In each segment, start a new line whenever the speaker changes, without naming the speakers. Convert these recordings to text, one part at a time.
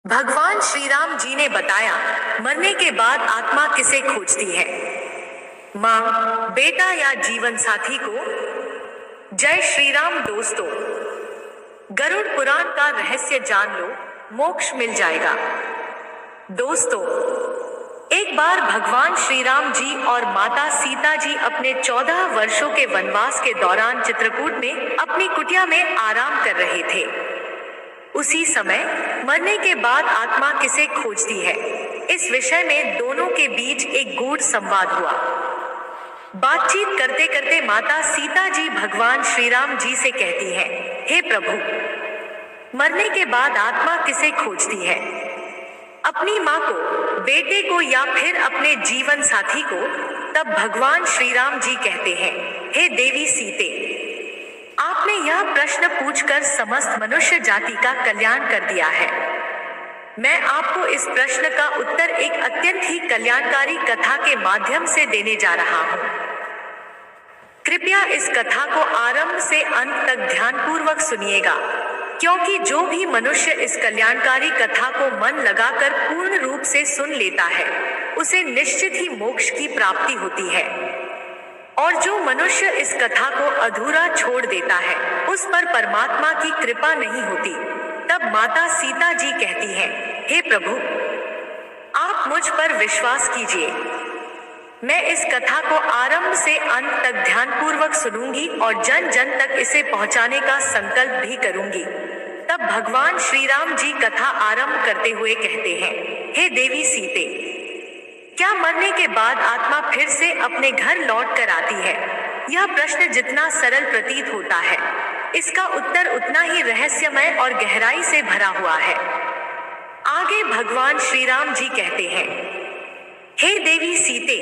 भगवान श्री राम जी ने बताया, मरने के बाद आत्मा किसे खोजती है? माँ, बेटा या जीवन साथी को? जय श्री राम दोस्तों, गरुड़ पुराण का रहस्य जान लो, मोक्ष मिल जाएगा। दोस्तों, एक बार भगवान श्री राम जी और माता सीता जी अपने 14 वर्षों के वनवास के दौरान चित्रकूट में अपनी कुटिया में आराम कर रहे थे। उसी समय मरने के बाद आत्मा किसे खोजती है, इस विषय में दोनों के बीच एक गूढ़ संवाद हुआ। बातचीत करते करते माता सीता जी भगवान श्री राम जी से कहती हैं, हे प्रभु, मरने के बाद आत्मा किसे खोजती है? अपनी माँ को, बेटे को या फिर अपने जीवन साथी को? तब भगवान श्री राम जी कहते हैं, हे देवी सीते, आपने यह प्रश्न पूछकर समस्त मनुष्य जाति का कल्याण कर दिया है। मैं आपको इस प्रश्न का उत्तर एक अत्यंत ही कल्याणकारी कथा के माध्यम से देने जा रहा हूँ। कृपया इस कथा को आरंभ से अंत तक ध्यानपूर्वक सुनिएगा, क्योंकि जो भी मनुष्य इस कल्याणकारी कथा को मन लगाकर पूर्ण रूप से सुन लेता है, उसे निश्चित ही मोक्ष की प्राप्ति होती है। और जो मनुष्य इस कथा को अधूरा छोड़ देता है, उस पर परमात्मा की कृपा नहीं होती। तब माता सीता जी कहती हैं, हे प्रभु, आप मुझ पर विश्वास कीजिए। मैं इस कथा को आरंभ से अंत तक ध्यानपूर्वक सुनूंगी और जन जन तक इसे पहुंचाने का संकल्प भी करूंगी। तब भगवान श्री राम जी कथा आरंभ करते हुए कहते हैं, हे देवी सीते, क्या मरने के बाद आत्मा फिर से अपने घर लौट कर आती है? यह प्रश्न जितना सरल प्रतीत होता है, इसका उत्तर उतना ही रहस्यमय और गहराई से भरा हुआ है। आगे भगवान श्री राम जी कहते हैं, हे देवी सीते,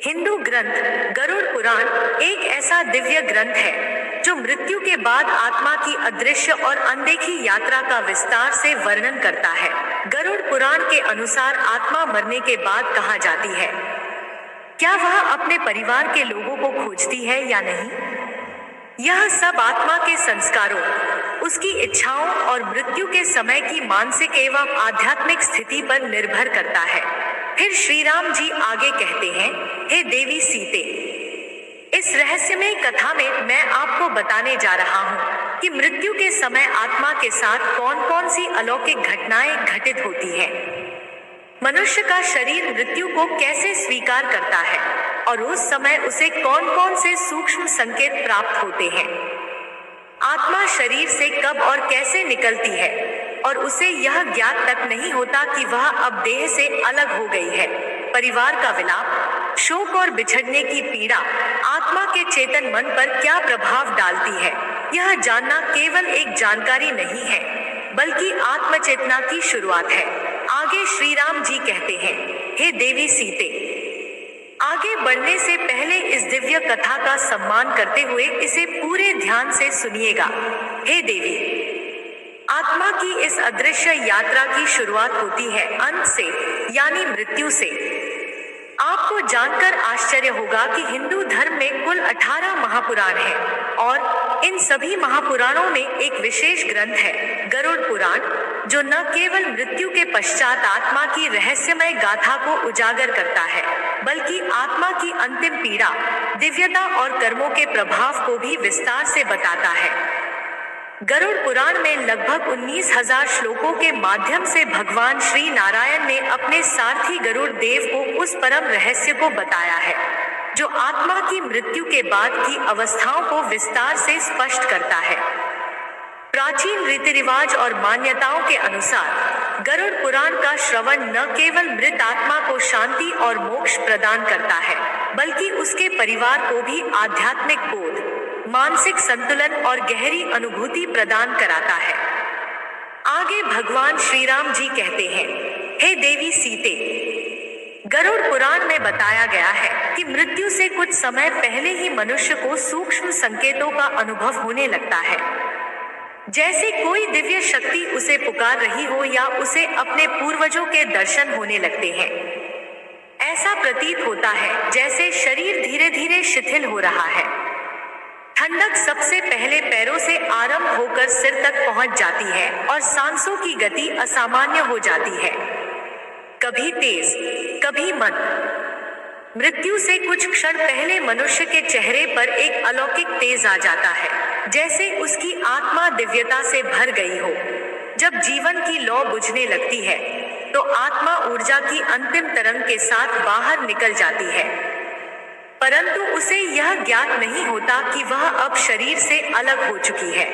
हिंदू ग्रंथ गरुड़ पुराण एक ऐसा दिव्य ग्रंथ है जो मृत्यु के बाद आत्मा की अदृश्य और अनदेखी यात्रा का विस्तार से वर्णन करता है। गरुड़ पुराण के अनुसार आत्मा मरने के बाद कहाँ जाती है? क्या वह अपने परिवार के लोगों को खोजती है या नहीं? यह सब आत्मा के संस्कारों, उसकी इच्छाओं और मृत्यु के समय की मानसिक एवं आध्यात्मिक स्थिति पर निर्भर करता है। फिर श्री राम जी आगे कहते हैं, हे देवी सीते, इस रहस्यमय कथा में मैं आपको बताने जा रहा हूँ कि मृत्यु के समय आत्मा के साथ कौन कौन सी अलौकिक घटनाएं घटित होती हैं। मनुष्य का शरीर मृत्यु को कैसे स्वीकार करता है और उस समय उसे कौन कौन से सूक्ष्म संकेत प्राप्त होते हैं। आत्मा शरीर से कब और कैसे निकलती है और उसे यह ज्ञात तक नहीं होता कि वह अब देह से अलग हो गई है। परिवार का विलाप, शोक और बिछड़ने की पीड़ा आत्मा के चेतन मन पर क्या प्रभाव डालती है, यह जानना केवल एक जानकारी नहीं है, बल्कि आत्मचेतना की शुरुआत है। आगे श्री राम जी कहते हैं, हे देवी सीते, आगे बढ़ने से पहले इस दिव्य कथा का सम्मान करते हुए इसे पूरे ध्यान से सुनिएगा। हे देवी, आत्मा की इस अदृश्य यात्रा की शुरुआत होती है अंत से, यानी मृत्यु से। आपको जानकर आश्चर्य होगा कि हिंदू धर्म में कुल 18 महापुराण हैं और इन सभी महापुराणों में एक विशेष ग्रंथ है, गरुड़ पुराण, जो न केवल मृत्यु के पश्चात आत्मा की रहस्यमय गाथा को उजागर करता है, बल्कि आत्मा की अंतिम पीड़ा, दिव्यता और कर्मों के प्रभाव को भी विस्तार से बताता है। गरुड़ पुराण में लगभग 19,000 श्लोकों के माध्यम से भगवान श्री नारायण ने अपने सारथी गरुड़ देव को उस परम रहस्य को बताया है, जो आत्मा की मृत्यु के बाद की अवस्थाओं को विस्तार से स्पष्ट करता है। प्राचीन रीति रिवाज और मान्यताओं के अनुसार गरुड़ पुराण का श्रवण न केवल मृत आत्मा को शांति और मोक्ष प्रदान करता है, बल्कि उसके परिवार को भी आध्यात्मिक बोध, मानसिक संतुलन और गहरी अनुभूति प्रदान कराता है। आगे भगवान श्री राम जी कहते हैं, हे देवी सीते, गरुड़ पुराण में बताया गया है कि मृत्यु से कुछ समय पहले ही मनुष्य को सूक्ष्म संकेतों का अनुभव होने लगता है, जैसे कोई दिव्य शक्ति उसे पुकार रही हो या उसे अपने पूर्वजों के दर्शन होने लगते हैं। ऐसा प्रतीत होता है जैसे शरीर धीरे धीरे शिथिल हो रहा है, ठंडक सबसे पहले पैरों से आरंभ होकर सिर तक पहुंच जाती है और सांसों की गति असामान्य हो जाती है, कभी तेज, कभी मंद। मृत्यु से कुछ क्षण पहले मनुष्य के चेहरे पर एक अलौकिक तेज आ जाता है, जैसे उसकी आत्मा दिव्यता से भर गई हो। जब जीवन की लौ बुझने लगती है, तो आत्मा ऊर्जा की अंतिम तरंग के साथ बाहर निकल जाती है, परंतु उसे यह ज्ञात नहीं होता कि वह अब शरीर से अलग हो चुकी है।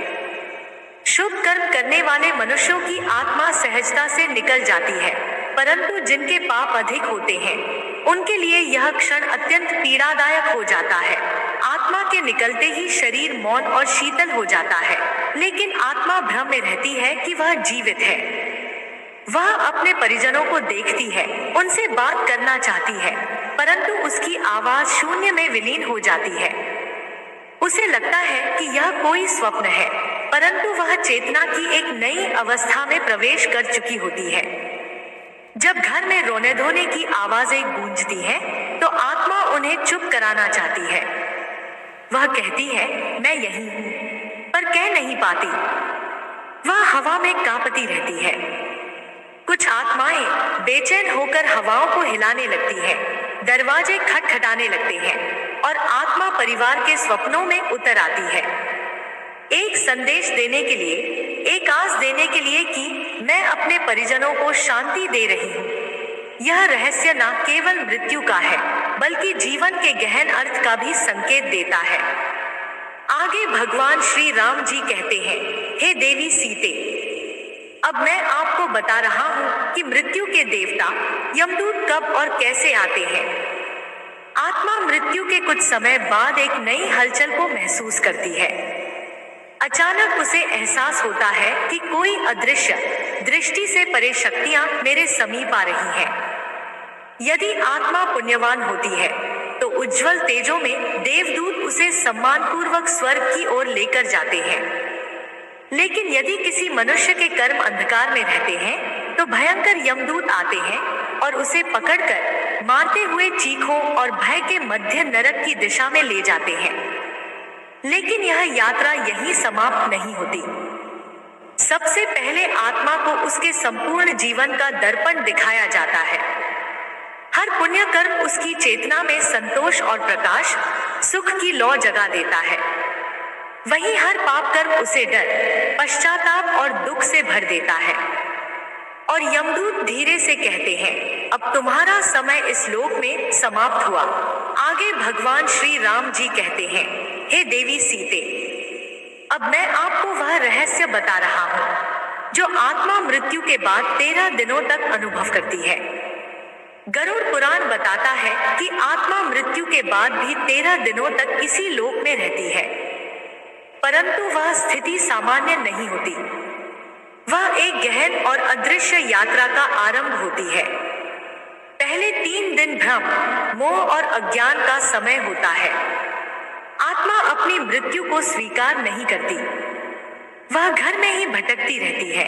शुभ कर्म करने वाले मनुष्यों की आत्मा सहजता से निकल जाती है, परंतु जिनके पाप अधिक होते हैं, उनके लिए यह क्षण अत्यंत पीड़ादायक हो जाता है। आत्मा के निकलते ही शरीर मौन और शीतल हो जाता है, लेकिन आत्मा भ्रम में रहती है कि वह जीवित है। वह अपने परिजनों को देखती है, उनसे बात करना चाहती है, परंतु उसकी आवाज शून्य में विलीन हो जाती है। उसे लगता है कि यह कोई स्वप्न है, परंतु वह चेतना की एक नई अवस्था में प्रवेश कर चुकी होती है। जब घर में रोने धोने की आवाजें गूंजती हैं, तो आत्मा उन्हें चुप कराना चाहती है। वह कहती है, मैं यही हूं, पर कह नहीं पाती। वह हवा में कांपती रहती है। कुछ आत्माएं बेचैन होकर हवाओं को हिलाने लगती हैं, दरवाजे खटखटाने लगते हैं और आत्मा परिवार के स्वप्नों में उतर आती है, एक संदेश देने के लिए, एक आस देने के लिए कि मैं अपने परिजनों को शांति दे रही हूँ। यह रहस्य न केवल मृत्यु का है, बल्कि जीवन के गहन अर्थ का भी संकेत देता है। आगे भगवान श्री राम जी कहते हैं, हे देवी सीते, अब मैं आपको बता रहा हूँ कि मृत्यु के देवता यमदूत कब और कैसे आते हैं। आत्मा मृत्यु के कुछ समय बाद एक नई हलचल को महसूस करती है। अचानक उसे एहसास होता है कि कोई अदृश्य, दृष्टि से परे शक्तियां मेरे समीप आ रही हैं। यदि आत्मा पुण्यवान होती है, तो उज्जवल तेजों में देवदूत उसे सम्मानपूर्वक स्वर्ग की ओर लेकर जाते हैं। लेकिन यदि किसी मनुष्य के कर्म अंधकार में रहते हैं, तो भयंकर यमदूत आते हैं और उसे पकड़कर मारते हुए चीखों और भय के मध्य नरक की दिशा में ले जाते हैं। लेकिन यह यात्रा यहीं समाप्त नहीं होती। सबसे पहले आत्मा को उसके संपूर्ण जीवन का दर्पण दिखाया जाता है। हर पुण्य कर्म उसकी चेतना में संतोष और प्रकाश, सुख की लौ जगा देता है। वहीं हर पाप कर्म उसे डर, पश्चाताप और दुख से भर देता है। और यमदूत धीरे से कहते हैं, अब तुम्हारा समय इस लोक में समाप्त हुआ। आगे भगवान श्री राम जी कहते हैं, हे देवी सीते, अब मैं आपको वह रहस्य बता रहा हूँ जो आत्मा मृत्यु के बाद 13 दिनों तक अनुभव करती है। गरुड़ पुराण बताता है कि आत्मा मृत्यु के बाद भी 13 दिनों तक इसी लोक में रहती है, परंतु वह स्थिति सामान्य नहीं होती। वह एक गहन और अदृश्य यात्रा का आरंभ होती है। पहले 3 दिन भ्रम, मोह और अज्ञान का समय होता है। आत्मा अपनी मृत्यु को स्वीकार नहीं करती। वह घर में ही भटकती रहती है।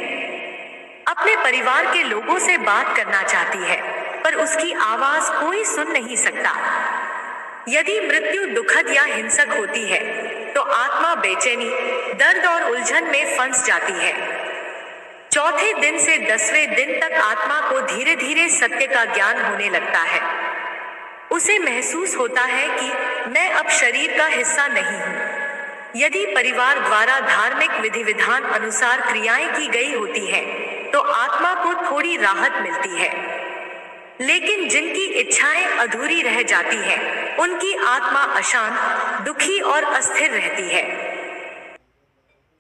अपने परिवार के लोगों से बात करना चाहती है, पर उसकी आवाज कोई सुन नहीं सकता। यदि मृत्यु दुखद या हिंसक होती है, तो आत्मा बेचैनी, दर्द और उलझन में फंस जाती है। चौथे दिन से 10वें दिन तक आत्मा को धीरे धीरे सत्य का ज्ञान होने लगता है। उसे महसूस होता है कि मैं अब शरीर का हिस्सा नहीं हूँ। यदि परिवार द्वारा धार्मिक विधि विधान अनुसार क्रियाएं की गई होती हैं, तो आत्मा को थोड़ी राहत मिलती है। लेकिन जिनकी इच्छाएं अधूरी रह जाती हैं, उनकी आत्मा अशांत, दुखी और अस्थिर रहती है।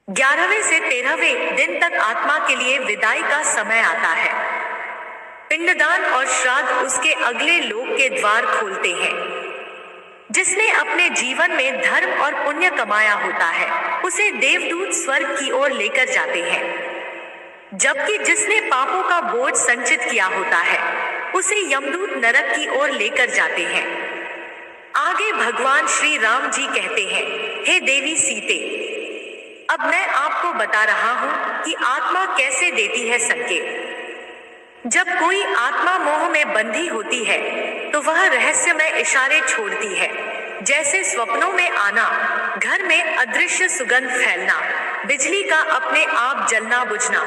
11वें से 13वें दिन तक आत्मा के लिए विदाई का समय आता है। पिंडदान और श्राद्ध उसके अगले लोक के द्वार खोलते हैं। जिसने अपने जीवन में धर्म और पुण्य कमाया होता है, उसे देवदूत स्वर्ग की ओर लेकर जाते हैं, जबकि जिसने पापों का बोझ संचित किया होता है, उसे यमदूत नरक की ओर लेकर जाते हैं। आगे भगवान श्री राम जी कहते हैं, हे देवी सीते, अब मैं आपको बता रहा हूं कि आत्मा कैसे देती है संकेत। जब कोई आत्मा मोह में बंधी होती है, तो वह रहस्यमय इशारे छोड़ती है। जैसे स्वप्नों में आना, घर में अदृश्य सुगंध फैलना, बिजली का अपने आप जलना बुझना,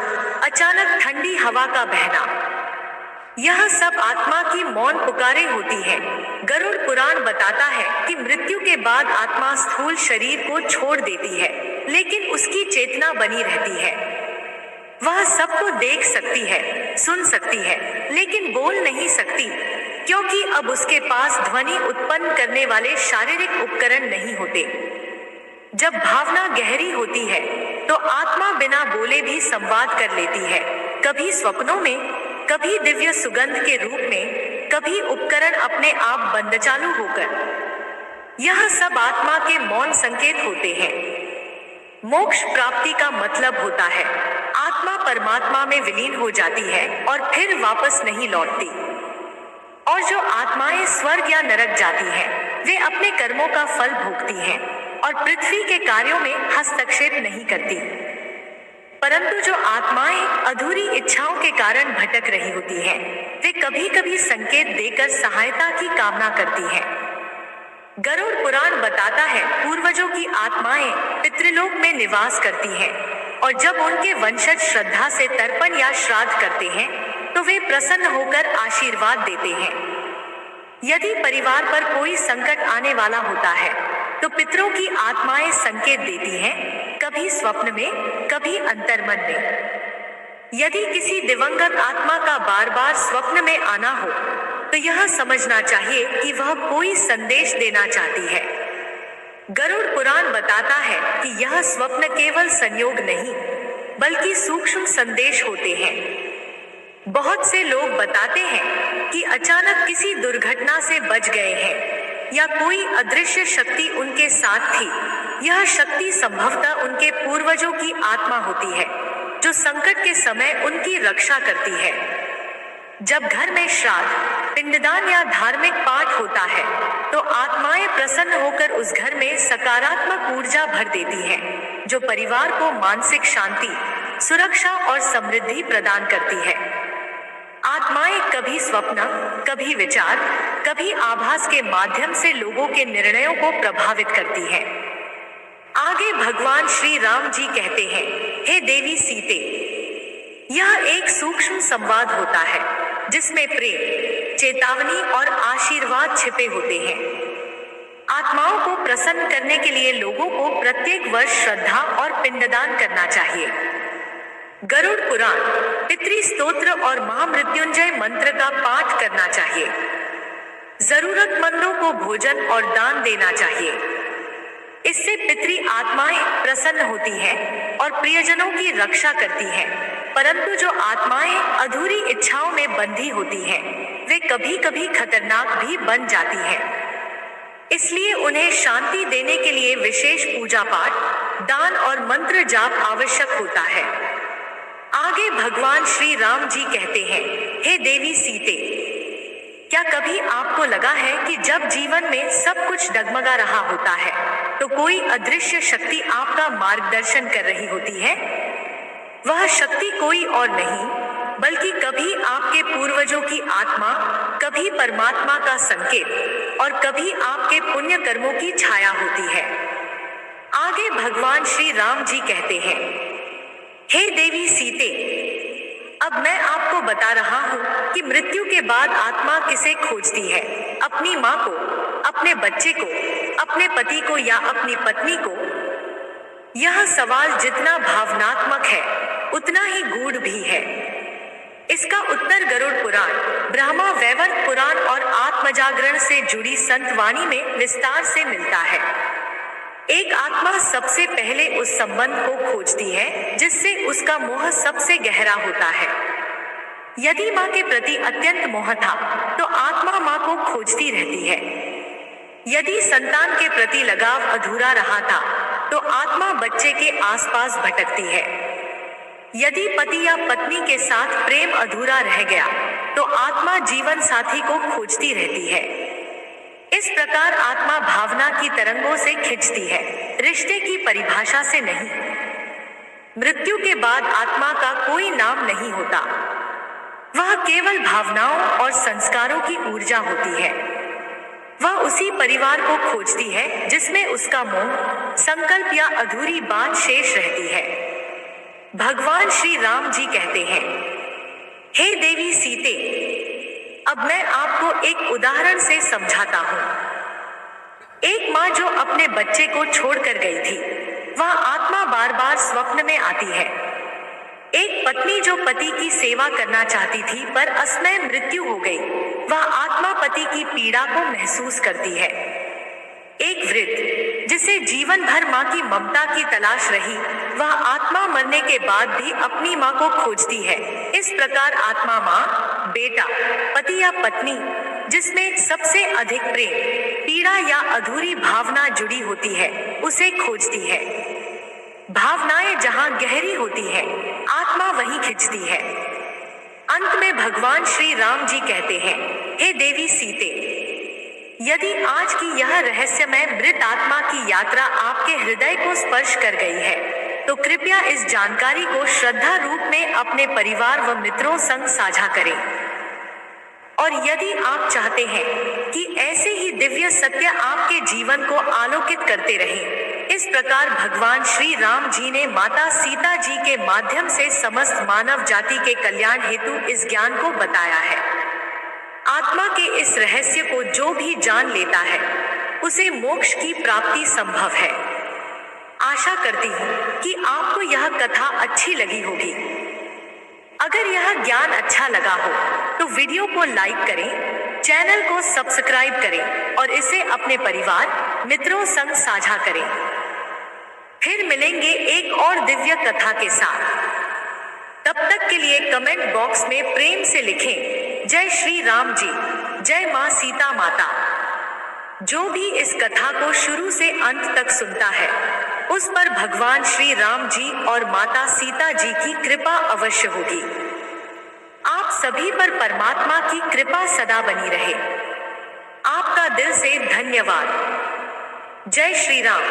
अचानक ठंडी हवा का बहना, यह सब आत्मा की मौन पुकारें होती है। गरुड़ पुराण बताता है कि मृत्यु के बाद आत्मा स्थूल शरीर को छोड़ देती है, लेकिन उसकी चेतना बनी रहती है। वह सबको देख सकती है, सुन सकती है, लेकिन बोल नहीं सकती, क्योंकि अब उसके पास ध्वनि उत्पन्न करने वाले शारीरिक उपकरण नहीं होते। जब भावना गहरी होती है तो आत्मा बिना बोले भी संवाद कर लेती है, कभी स्वप्नों में, कभी दिव्य सुगंध के रूप में, कभी उपकरण अपने आप बंद चालू होकर। यह सब आत्मा के मौन संकेत होते हैं। मोक्ष प्राप्ति का मतलब होता है आत्मा परमात्मा में विलीन हो जाती है और फिर वापस नहीं लौटती। और जो आत्माएं स्वर्ग या नरक जाती हैं, वे अपने कर्मों का फल भोगती हैं और पृथ्वी के कार्यों में हस्तक्षेप नहीं करती। परंतु जो आत्माएं अधूरी इच्छाओं के कारण भटक रही होती हैं, वे कभी कभी संकेत देकर सहायता की कामना करती हैं। गरुड़ पुराण बताता है पूर्वजों की आत्माएं पितृलोक में निवास करती हैं और जब उनके वंशज श्रद्धा से तर्पण या श्राद्ध करते हैं तो वे प्रसन्न होकर आशीर्वाद देते हैं। यदि परिवार पर कोई संकट आने वाला होता है तो पितरों की आत्माएं संकेत देती हैं, कभी स्वप्न में, कभी अंतर्मन में। यदि किसी दिवंगत आत्मा का बार बार स्वप्न में आना हो तो यह समझना चाहिए कि वह कोई संदेश देना चाहती है। गरुड़ पुराण बताता है कि यह स्वप्न केवल संयोग नहीं, बल्कि सूक्ष्म संदेश होते हैं। बहुत से लोग बताते हैं कि अचानक किसी दुर्घटना से बच गए हैं या कोई अदृश्य शक्ति उनके साथ थी। यह शक्ति संभवतः उनके पूर्वजों की आत्मा होती है, जो संकट के समय उनकी रक्षा करती है। जब घर में श्राद्ध, पिंडदान या धार्मिक पाठ होता है तो आत्माएं प्रसन्न होकर उस घर में सकारात्मक ऊर्जा भर देती हैं, जो परिवार को मानसिक शांति, सुरक्षा और समृद्धि प्रदान करती है। आत्माएं कभी स्वप्न, कभी विचार, कभी आभास के माध्यम से लोगों के निर्णयों को प्रभावित करती हैं। आगे भगवान श्री राम जी कहते हैं, हे देवी सीते, यह एक सूक्ष्म संवाद होता है जिसमें प्रेम, चेतावनी और आशीर्वाद छिपे होते हैं। आत्माओं को प्रसन्न करने के लिए लोगों को प्रत्येक वर्ष श्रद्धा और पिंडदान करना चाहिए। गरुड़ पुराण, पितृ स्तोत्र और महामृत्युंजय मंत्र का पाठ करना चाहिए। जरूरतमंदों को भोजन और दान देना चाहिए। इससे पितृ आत्माएं प्रसन्न होती हैं और प्रियजनों की रक्षा करती हैं। परंतु जो आत्माएं अधूरी इच्छाओं में बंधी होती हैं, वे कभी कभी खतरनाक भी बन जाती हैं। इसलिए उन्हें शांति देने के लिए विशेष पूजा पाठ, दान और मंत्र जाप आवश्यक होता है। आगे भगवान श्री राम जी कहते हैं, हे देवी सीते, क्या कभी आपको लगा है कि जब जीवन में सब कुछ डगमगा रहा होता है तो कोई अदृश्य शक्ति आपका मार्गदर्शन कर रही होती है? वह शक्ति कोई और नहीं, बल्कि कभी आपके पूर्वजों की आत्मा, कभी परमात्मा का संकेत और कभी आपके पुण्य कर्मों की छाया होती है। आगे भगवान श्री राम जी कहते हैं, हे देवी सीते, अब मैं आपको बता रहा हूँ कि मृत्यु के बाद आत्मा किसे खोजती है, अपनी माँ को, अपने बच्चे को, अपने पति को या अपनी पत्नी को। यह सवाल जितना भावनात्मक है उतना ही गूढ़ भी है। इसका उत्तर गरुड़ पुराण, ब्रह्मा वैवर्त पुराण और आत्मजागरण से जुड़ी संत वाणी में विस्तार से मिलता है। एक आत्मा सबसे पहले उस संबंध को खोजती है जिससे उसका मोह सबसे गहरा होता है। यदि माँ के प्रति अत्यंत मोह था तो आत्मा माँ को खोजती रहती है। यदि संतान के प्रति लगाव अधूरा रहा था तो आत्मा बच्चे के आसपास भटकती है। यदि पति या पत्नी के साथ प्रेम अधूरा रह गया तो आत्मा जीवन साथी को खोजती रहती है। इस प्रकार आत्मा भावना की तरंगों से खिंचती है, रिश्ते की परिभाषा से नहीं। मृत्यु के बाद आत्मा का कोई नाम नहीं होता, वह केवल भावनाओं और संस्कारों की ऊर्जा होती है। वह उसी परिवार को खोजती है जिसमें उसका मोह, संकल्प या अधूरी बात शेष रहती है। भगवान श्री राम जी कहते हैं, हे देवी सीते, अब मैं आपको एक उदाहरण से समझाता हूँ। एक माँ जो अपने बच्चे को छोड़कर गई थी, वह आत्मा बार बार स्वप्न में आती है। एक पत्नी जो पति की सेवा करना चाहती थी पर असमय मृत्यु हो गई, वह आत्मा पति की पीड़ा को महसूस करती है। एक वृद्ध जिसे जीवन भर माँ की ममता की तलाश रही, वह आत्मा मरने के बाद भी अपनी माँ को खोजती है। इस प्रकार आत्मा माँ, बेटा, पति या पत्नी जिसमें सबसे अधिक प्रेम, पीड़ा या अधूरी भावना जुड़ी होती है, उसे खोजती है। भावनाएं जहां गहरी होती है, आत्मा वहीं खिंचती है। अंत में भगवान श्री राम जी कहते हैं, हे देवी सीते, यदि आज की यह रहस्यमय मृत आत्मा की यात्रा आपके हृदय को स्पर्श कर गई है, तो कृपया इस जानकारी को श्रद्धा रूप में अपने परिवार व मित्रों संग साझा करें। और यदि आप चाहते हैं कि ऐसे ही दिव्य सत्य आपके जीवन को आलोकित करते रहें, इस प्रकार भगवान श्री राम जी ने माता सीता जी के माध्यम से समस्त मानव जाति के कल्याण हेतु इस ज्ञान को बताया है। आत्मा के इस रहस्य को जो भी जान लेता है, उसे मोक्ष की प्राप्ति संभव है। आशा करती हूँ कि आपको यह कथा अच्छी लगी होगी। अगर यह ज्ञान अच्छा लगा हो तो वीडियो को लाइक करें, चैनल को सब्सक्राइब करें और इसे अपने परिवार, मित्रों संग साझा करें। फिर मिलेंगे एक और दिव्य कथा के साथ। तब तक के लिए कमेंट बॉक्स में प्रेम से लिखें, जय श्री राम जी, जय मां सीता माता। जो भी इस कथा को शुरू से अंत तक सुनता है, उस पर भगवान श्री राम जी और माता सीता जी की कृपा अवश्य होगी। आप सभी पर परमात्मा की कृपा सदा बनी रहे। आपका दिल से धन्यवाद। जय श्री राम।